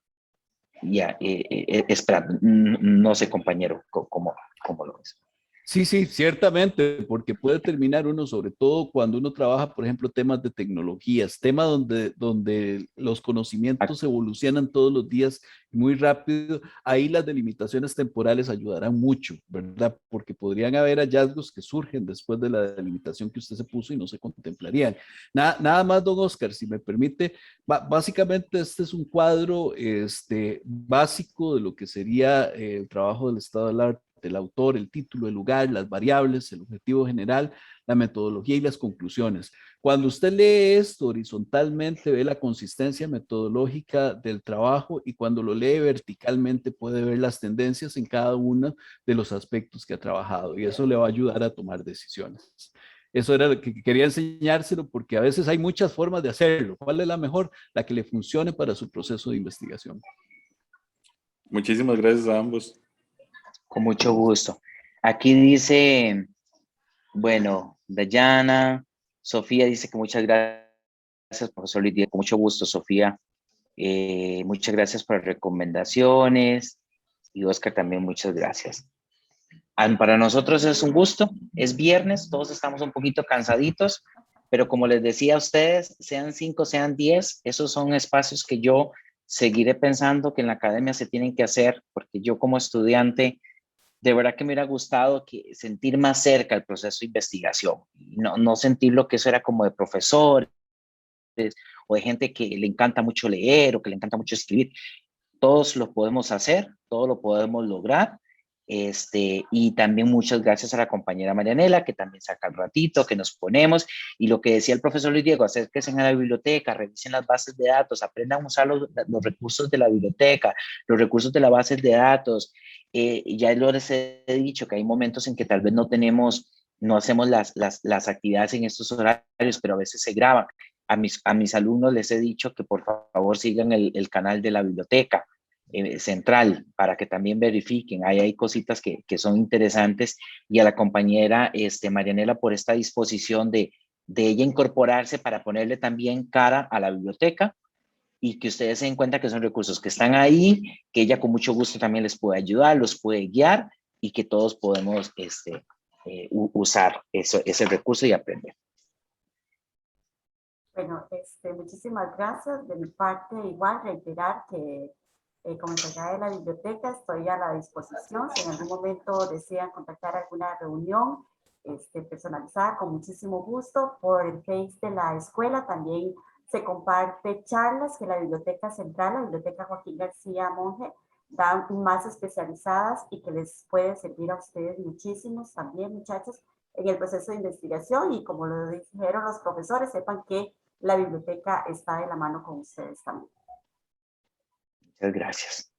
[SPEAKER 3] Ya, espera, no sé, compañero, cómo lo ves.
[SPEAKER 1] Sí, sí, ciertamente, porque puede terminar uno, sobre todo cuando uno trabaja, por ejemplo, temas de tecnologías, temas donde los conocimientos evolucionan todos los días muy rápido, ahí las delimitaciones temporales ayudarán mucho, ¿verdad? Porque podrían haber hallazgos que surgen después de la delimitación que usted se puso y no se contemplarían. Nada más, don Oscar, si me permite, básicamente este es un cuadro básico de lo que sería el trabajo del estado del arte, el autor, el título, el lugar, las variables, el objetivo general, la metodología y las conclusiones. Cuando usted lee esto horizontalmente, ve la consistencia metodológica del trabajo y cuando lo lee verticalmente puede ver las tendencias en cada uno de los aspectos que ha trabajado y eso le va a ayudar a tomar decisiones. Eso era lo que quería enseñárselo porque a veces hay muchas formas de hacerlo. ¿Cuál es la mejor? La que le funcione para su proceso de investigación.
[SPEAKER 4] Muchísimas gracias a ambos.
[SPEAKER 3] Con mucho gusto. Aquí dice, bueno, Dayana, Sofía dice que muchas gracias, profesor Lidia, con mucho gusto, Sofía. Muchas gracias por las recomendaciones. Y Oscar también, muchas gracias. Para nosotros es un gusto, es viernes, todos estamos un poquito cansaditos, pero como les decía a ustedes, sean 5, sean 10, esos son espacios que yo seguiré pensando que en la academia se tienen que hacer, porque yo como estudiante, de verdad que me hubiera gustado sentir más cerca el proceso de investigación, no sentir lo que eso era como de profesores o de gente que le encanta mucho leer o que le encanta mucho escribir. Todos lo podemos hacer, todo lo podemos lograr. Y también muchas gracias a la compañera Marianela, que también saca el ratito, que nos ponemos. Y lo que decía el profesor Luis Diego, acérquense a la biblioteca, revisen las bases de datos, aprendan a usar los recursos de la biblioteca, los recursos de las bases de datos. Ya les he dicho que hay momentos en que tal vez no hacemos las actividades en estos horarios, pero a veces se graban. A mis alumnos les he dicho que por favor sigan el canal de la biblioteca central para que también verifiquen. Ahí hay cositas que son interesantes y a la compañera Marianela por esta disposición de ella incorporarse para ponerle también cara a la biblioteca y que ustedes se den cuenta que son recursos que están ahí, que ella con mucho gusto también les puede ayudar, los puede guiar y que todos podemos usar ese recurso y aprender.
[SPEAKER 2] Bueno, muchísimas gracias. De mi parte, igual reiterar que como encargada de la biblioteca estoy a la disposición. Si en algún momento desean contactar alguna reunión personalizada, con muchísimo gusto. Por el Face de la escuela también se comparte charlas que la Biblioteca Central, la Biblioteca Joaquín García Monge, dan más especializadas y que les puede servir a ustedes muchísimos también, muchachos, en el proceso de investigación. Y como lo dijeron los profesores, sepan que la biblioteca está de la mano con ustedes también.
[SPEAKER 3] Muchas gracias.